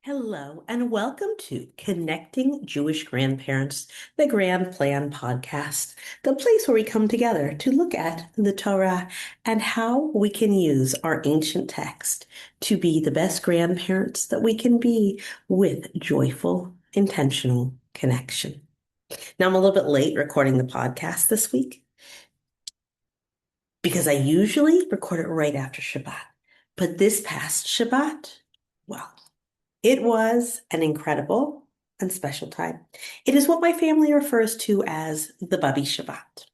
Hello, and welcome to Connecting Jewish Grandparents, the Grand Plan podcast, the place where we come together to look at the Torah and how we can use our ancient text to be the best grandparents that we can be with joyful, intentional connection. Now, I'm a little bit late recording the podcast this week because I usually record it right after Shabbat. But this past Shabbat, well, it was an incredible and special time. It is what my family refers to as the Bubbie Shabbat.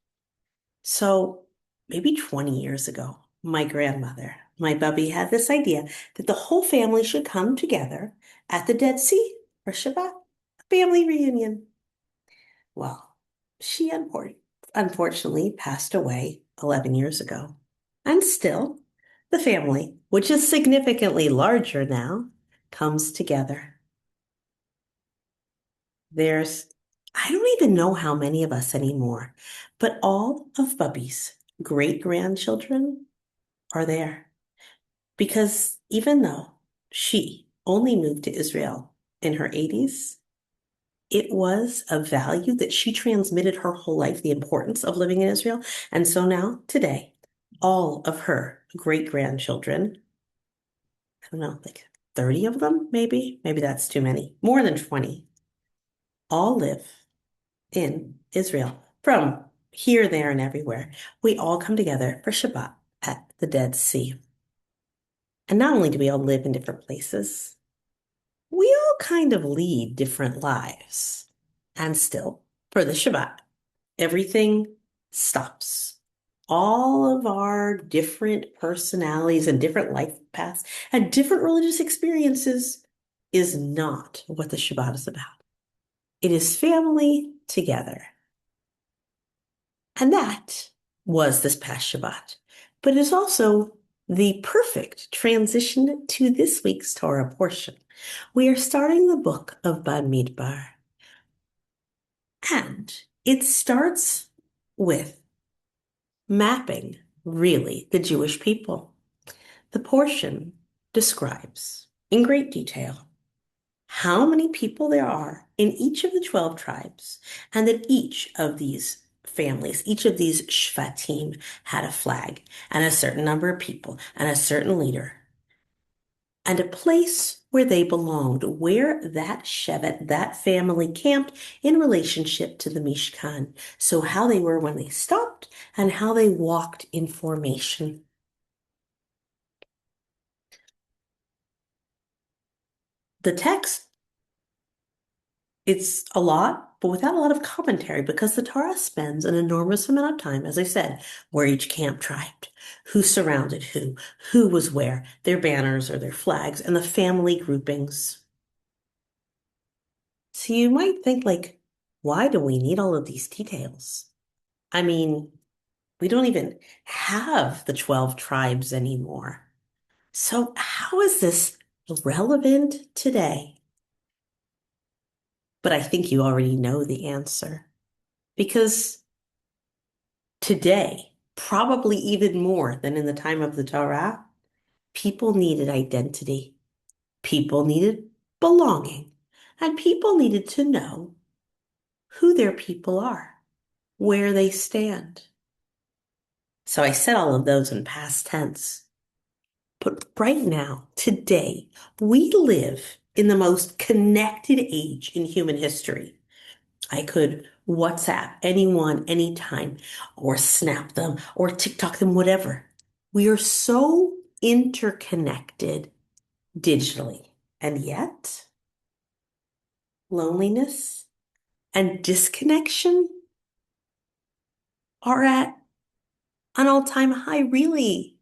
So maybe 20 years ago, my grandmother, my Bubbie, had this idea that the whole family should come together at the Dead Sea for Shabbat, a family reunion. Well, she unfortunately passed away 11 years ago. And still, the family, which is significantly larger now, comes together. I don't even know how many of us anymore, but all of Bubbie's great-grandchildren are there. Because even though she only moved to Israel in her 80s, it was a value that she transmitted her whole life, the importance of living in Israel. And so now, today, all of her great-grandchildren, I don't know, like 30 of them, maybe that's too many, more than 20, all live in Israel from here, there, and everywhere. We all come together for Shabbat at the Dead Sea. And not only do we all live in different places, we all kind of lead different lives. And still, for the Shabbat, everything stops. All of our different personalities and different life paths and different religious experiences is not what the Shabbat is about. It is family together. And that was this past Shabbat. But it is also the perfect transition to this week's Torah portion. We are starting the book of Bamidbar. And it starts with mapping, really, the Jewish people. The portion describes in great detail how many people there are in each of the 12 tribes, and that each of these families, each of these shvatim had a flag and a certain number of people and a certain leader and a place where they belonged, where that shevet, that family camped in relationship to the Mishkan. So how they were when they stopped and how they walked in formation. The text, it's a lot, but without a lot of commentary, because the Torah spends an enormous amount of time, as I said, where each camp tribed, who surrounded who was where, their banners or their flags, and the family groupings. So you might think, like, why do we need all of these details? I mean, we don't even have the 12 tribes anymore. So how is this relevant today? But I think you already know the answer. Because today, probably even more than in the time of the Torah, people needed identity. People needed belonging. And people needed to know who their people are, where they stand. So I said all of those in past tense. But right now, today, we live in the most connected age in human history. I could WhatsApp anyone, anytime, or snap them, or TikTok them, whatever. We are so interconnected digitally. And yet, loneliness and disconnection are at an all-time high, really.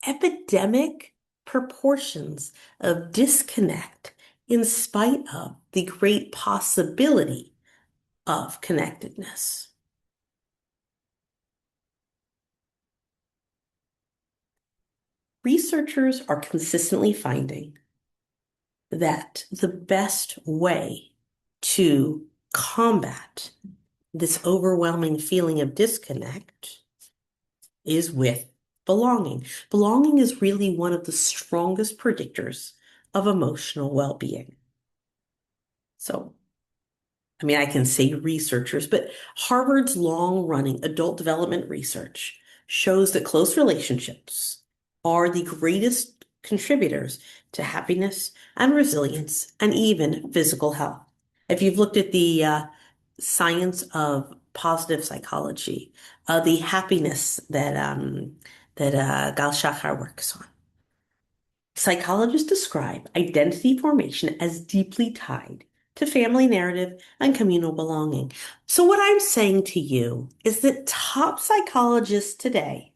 Epidemic proportions of disconnect in spite of the great possibility of connectedness. Researchers are consistently finding that the best way to combat this overwhelming feeling of disconnect is with belonging. Belonging is really one of the strongest predictors of emotional well-being. So, I mean, I can say researchers, but Harvard's long-running adult development research shows that close relationships are the greatest contributors to happiness and resilience and even physical health. If you've looked at the science of positive psychology, the happiness that Gal Shachar works on, psychologists describe identity formation as deeply tied to family narrative and communal belonging. So, what I'm saying to you is that top psychologists today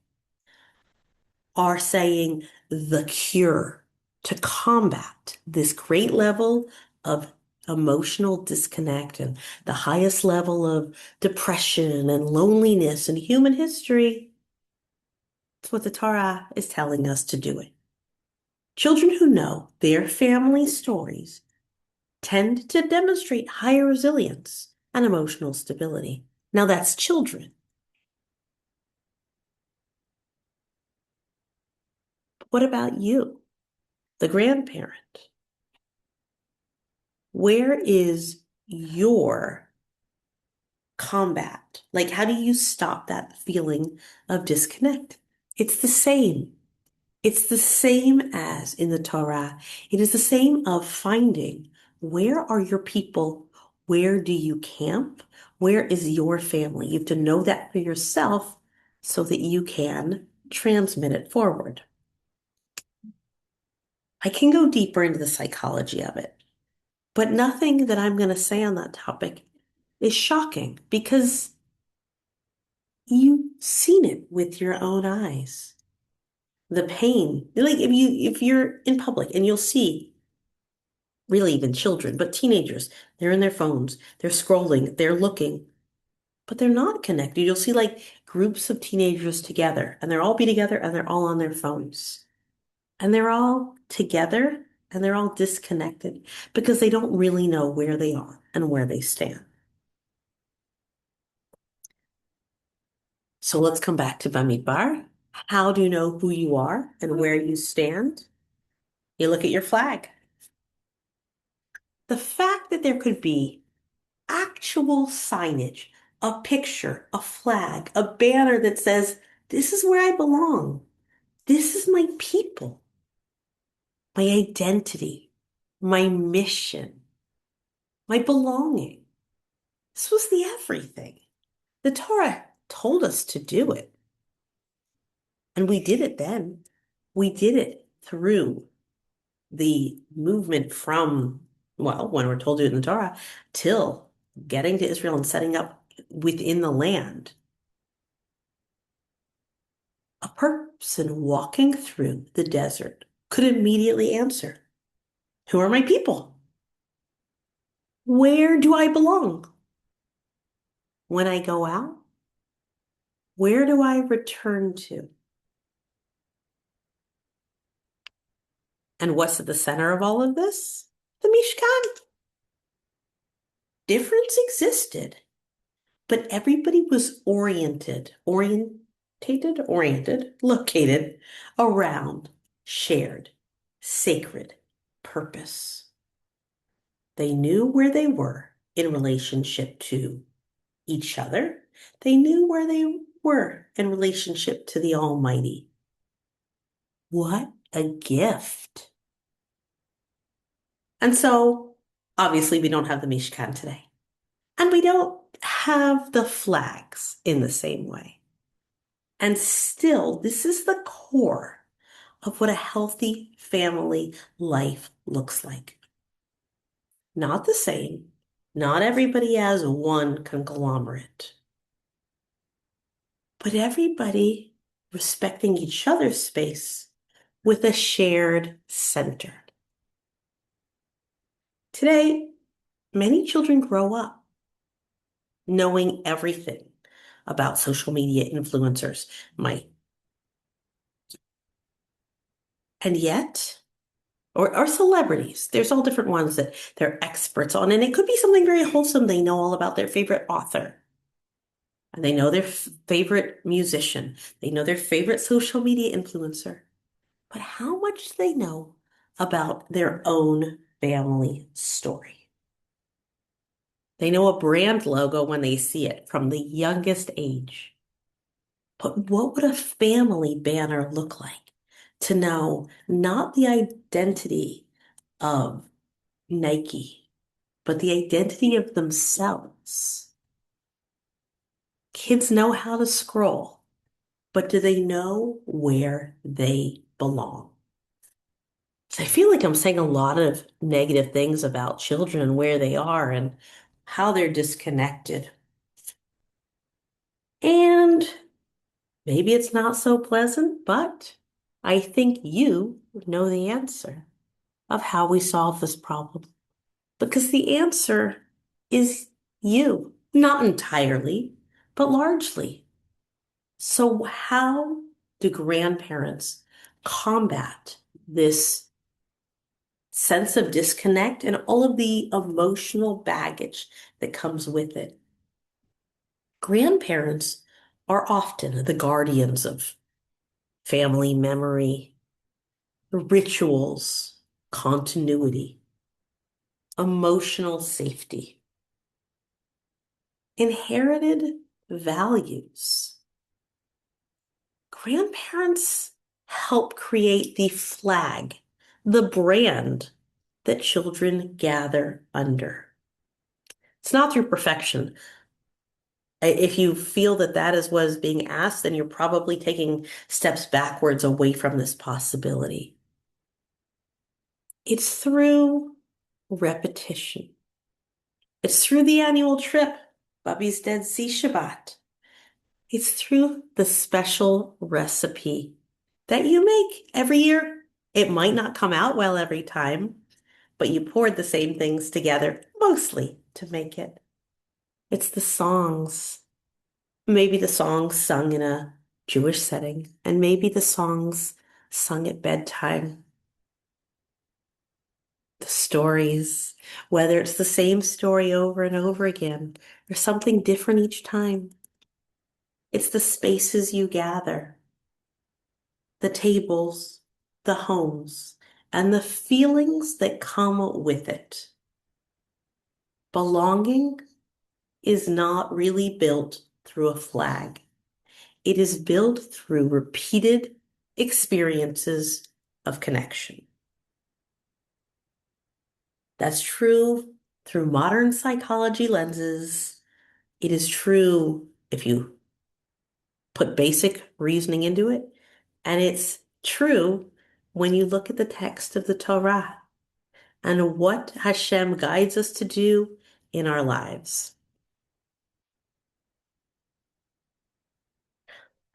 are saying the cure to combat this great level of emotional disconnect and the highest level of depression and loneliness in human history. It's what the Torah is telling us to do it. Children who know their family stories tend to demonstrate higher resilience and emotional stability. Now that's children. But what about you, the grandparent? Where is your combat? Like, how do you stop that feeling of disconnect? It's the same. It's the same as in the Torah. It is the same of finding where are your people? Where do you camp? Where is your family? You have to know that for yourself so that you can transmit it forward. I can go deeper into the psychology of it, but nothing that I'm going to say on that topic is shocking because you've seen it with your own eyes. The pain, like if you're in public and you'll see really even children, but teenagers, they're in their phones, they're scrolling, they're looking, but they're not connected. You'll see like groups of teenagers together and they're all be together and they're all on their phones and they're all together and they're all disconnected because they don't really know where they are and where they stand. So let's come back to Bamidbar. How do you know who you are and where you stand? You look at your flag. The fact that there could be actual signage, a picture, a flag, a banner that says, this is where I belong. This is my people, my identity, my mission, my belonging. This was the everything. The Torah told us to do it. And we did it then. We did it through the movement from, well, when we're told to do it in the Torah, till getting to Israel and setting up within the land. A person walking through the desert could immediately answer, who are my people? Where do I belong? When I go out, where do I return to? And what's at the center of all of this? The Mishkan. Difference existed, but everybody was located around shared, sacred purpose. They knew where they were in relationship to each other. They knew where they were in relationship to the Almighty. What a gift. And so, obviously, we don't have the Mishkan today. And we don't have the flags in the same way. And still, this is the core of what a healthy family life looks like. Not the same. Not everybody has one conglomerate. But everybody respecting each other's space with a shared center. Today, many children grow up knowing everything about social media influencers, and yet, or celebrities. There's all different ones that they're experts on, and it could be something very wholesome. They know all about their favorite author, and they know their favorite musician. They know their favorite social media influencer. But how much do they know about their own family story. They know a brand logo when they see it from the youngest age. But what would a family banner look like to know not the identity of Nike, but the identity of themselves? Kids know how to scroll, but do they know where they belong? So I feel like I'm saying a lot of negative things about children and where they are and how they're disconnected. And maybe it's not so pleasant, but I think you know the answer of how we solve this problem. Because the answer is you, not entirely, but largely. So, how do grandparents combat this sense of disconnect and all of the emotional baggage that comes with it? Grandparents are often the guardians of family memory, rituals, continuity, emotional safety, inherited values. Grandparents help create the flag, the brand that children gather under. It's not through perfection. If you feel that that is what is being asked, then you're probably taking steps backwards away from this possibility. It's through repetition. It's through the annual trip, Bubbie's Dead Sea Shabbat. It's through the special recipe that you make every year. It might not come out well every time, but you poured the same things together, mostly to make it. It's the songs. Maybe the songs sung in a Jewish setting, and maybe the songs sung at bedtime. The stories, whether it's the same story over and over again or something different each time. It's the spaces you gather, the tables, the homes, and the feelings that come with it. Belonging is not really built through a flag. It is built through repeated experiences of connection. That's true through modern psychology lenses. It is true if you put basic reasoning into it. And it's true when you look at the text of the Torah and what Hashem guides us to do in our lives.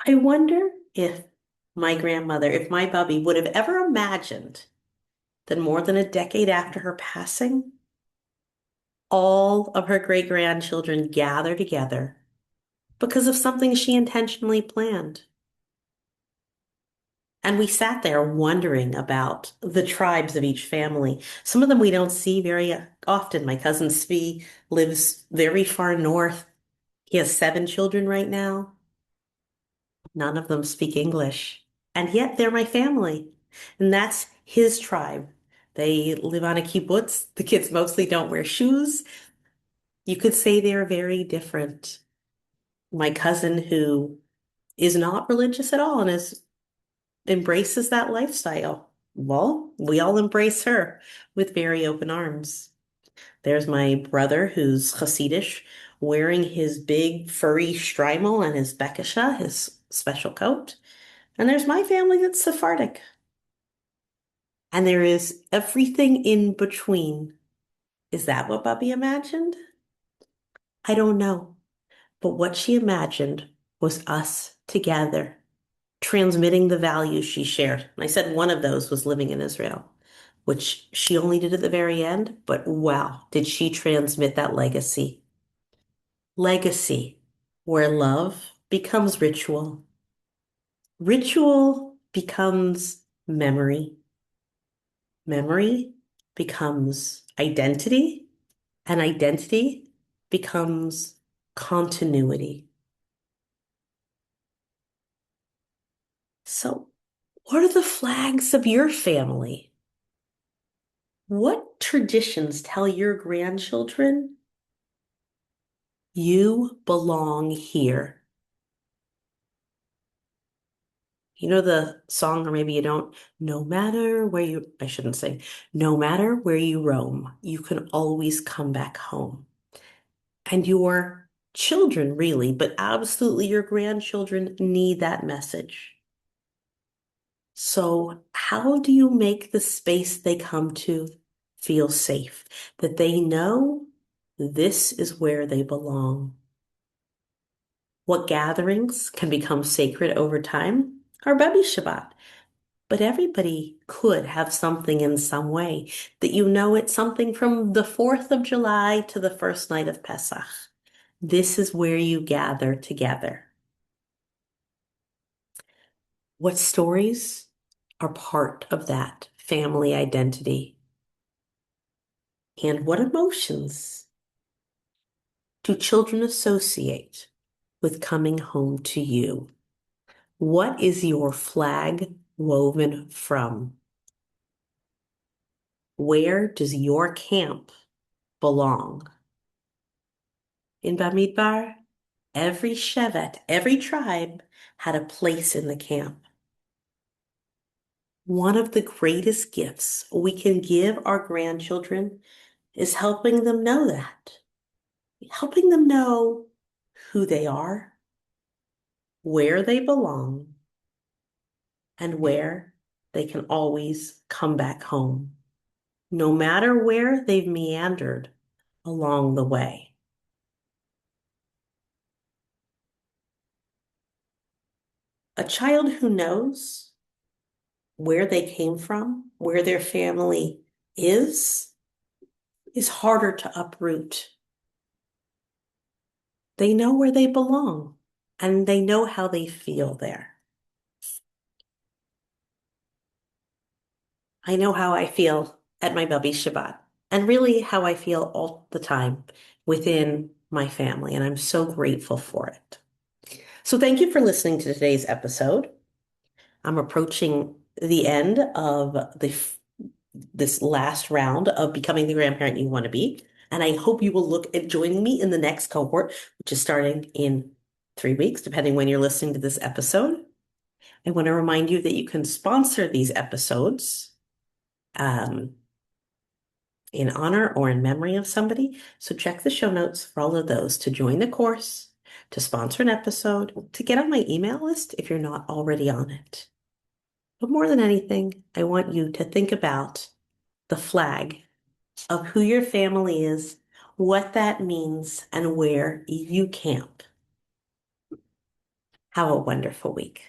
I wonder if my grandmother, if my Bubbie would have ever imagined that more than a decade after her passing, all of her great grandchildren gather together because of something she intentionally planned. And we sat there wondering about the tribes of each family. Some of them we don't see very often. My cousin Svi lives very far north. He has 7 children right now. None of them speak English. And yet they're my family. And that's his tribe. They live on a kibbutz. The kids mostly don't wear shoes. You could say they're very different. My cousin, who is not religious at all and embraces that lifestyle. Well, we all embrace her with very open arms. There's my brother who's Hasidish, wearing his big furry shtreimel and his bekisha, his special coat. And there's my family that's Sephardic. And there is everything in between. Is that what Bubbie imagined? I don't know. But what she imagined was us together, transmitting the values she shared. And I said one of those was living in Israel, which she only did at the very end. But wow, did she transmit that legacy? Legacy, where love becomes ritual. Ritual becomes memory. Memory becomes identity, and identity becomes continuity. So, what are the flags of your family? What traditions tell your grandchildren you belong here? You know the song, or maybe you don't. No matter where you, I shouldn't say, no matter where you roam, you can always come back home. And your children, really, but absolutely your grandchildren need that message. So, how do you make the space they come to feel safe? That they know this is where they belong. What gatherings can become sacred over time are Bubbie Shabbat. But everybody could have something in some way that you know it's something from the 4th of July to the first night of Pesach. This is where you gather together. What stories are part of that family identity? And what emotions do children associate with coming home to you? What is your flag woven from? Where does your camp belong? In Bamidbar, every shevet, every tribe had a place in the camp. One of the greatest gifts we can give our grandchildren is helping them know that, helping them know who they are, where they belong, and where they can always come back home, no matter where they've meandered along the way. A child who knows where they came from, where their family is harder to uproot. They know where they belong and they know how they feel there. I know how I feel at my Bubbie Shabbat and really how I feel all the time within my family, and I'm so grateful for it. So thank you for listening to today's episode. I'm approaching the end of this last round of becoming the grandparent you want to be. And I hope you will look at joining me in the next cohort, which is starting in 3 weeks, depending when you're listening to this episode. I want to remind you that you can sponsor these episodes in honor or in memory of somebody. So check the show notes for all of those to join the course, to sponsor an episode, to get on my email list if you're not already on it. But more than anything, I want you to think about the flag of who your family is, what that means, and where you camp. Have a wonderful week.